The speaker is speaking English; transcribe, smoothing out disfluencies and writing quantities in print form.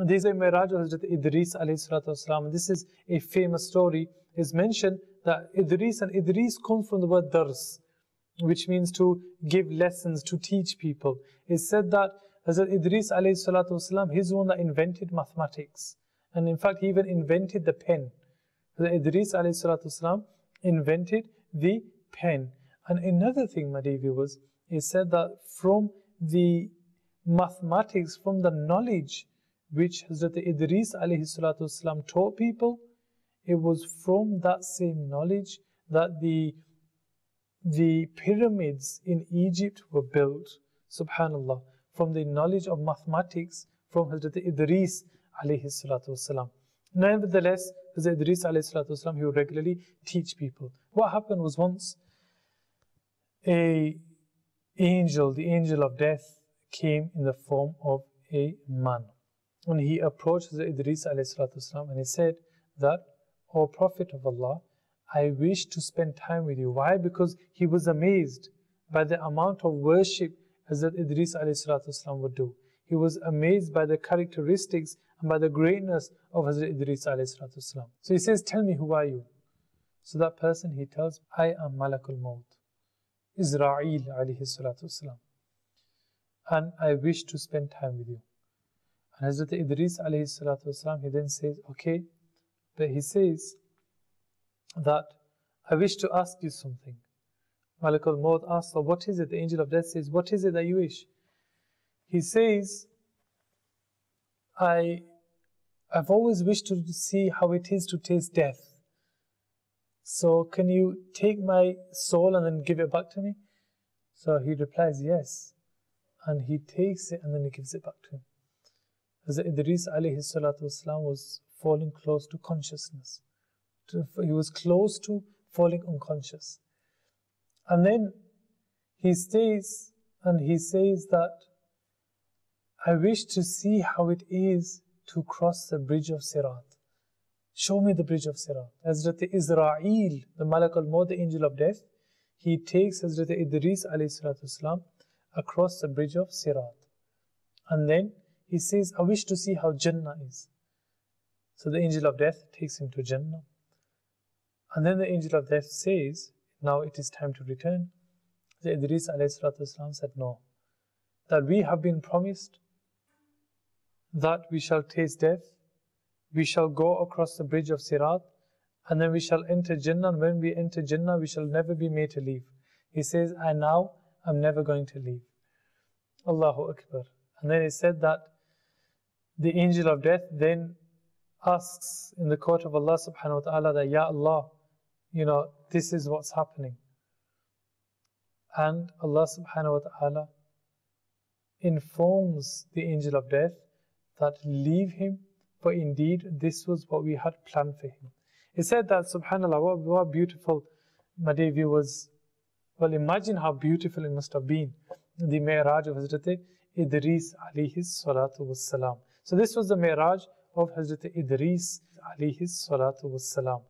There is a Meraj of Hadrat Idrees alayhi salatu wasalam. This is a famous story. It's mentioned that Idrees, and Idrees comes from the word dars, which means to give lessons, to teach people. It's said that Hadrat Idrees alayhi salatu wasalam, he's the one that invented mathematics. And in fact, he even invented the pen. Hadrat Idrees alayhi salatu wasalam invented the pen. And another thing, my dear viewers, is said that from the mathematics, from the knowledge which Hazrat Idrees alayhi salatu wasalam taught people, it was from that same knowledge that the pyramids in Egypt were built. Subhanallah, from the knowledge of mathematics from Hazrat Idrees alayhi salatu wasalam. Nevertheless, Hazrat Idrees alayhi salatu wasalam, he would regularly teach people. What happened was once the angel of death came in the form of a man. When he approached Hazrat Idrees alayhi salatu wasalam, and he said that, "O Prophet of Allah, I wish to spend time with you." Why? Because he was amazed by the amount of worship Hazrat Idrees alayhi salatu wasalam would do. He was amazed by the characteristics and by the greatness of Hazrat Idrees alayhi salatu wasalam. So he says, "Tell me, who are you?" So that person, he tells, "I am Malakul Maut, Israel alayhi salatu wasalam, and I wish to spend time with you." And Hazrat Idrees alayhi salatu wasalam, he then says, "Okay," but he says that, "I wish to ask you something." Malakul Maut asks, "So what is it?" The angel of death says, "What is it that you wish?" He says, I've always wished to see how it is to taste death. So can you take my soul and then give it back to me?" So he replies, "Yes." And he takes it and then he gives it back to him. Hazrat Idrees alayhi salatu wasalam was falling close to consciousness. He was close to falling unconscious. And then he stays and he says that, "I wish to see how it is to cross the bridge of Sirat. Show me the bridge of Sirat." Hazrat Israel, the Malak al-Maut, the angel of death, he takes Hazrat Idrees alayhi salatu wasalam across the bridge of Sirat. And then he says, "I wish to see how Jannah is." So the angel of death takes him to Jannah. And then the angel of death says, "Now it is time to return." The Idrees alayhi salatu wasalam said, "No, that we have been promised that we shall taste death, we shall go across the bridge of Sirat, and then we shall enter Jannah, and when we enter Jannah, we shall never be made to leave." He says, "I'm never going to leave." Allahu Akbar. And then he said that the angel of death then asks in the court of Allah subhanahu wa ta'ala that, "Ya Allah, this is what's happening." And Allah subhanahu wa ta'ala informs the angel of death that, "Leave him, for indeed this was what we had planned for him." He said that, subhanAllah, what beautiful, my dear viewers. Well, imagine how beautiful it must have been, the Meraj of Hazrat Idrees alayhi salatu wassalam. So this was the Meraj of Hazrat Idrees alayhi salatu wassalam.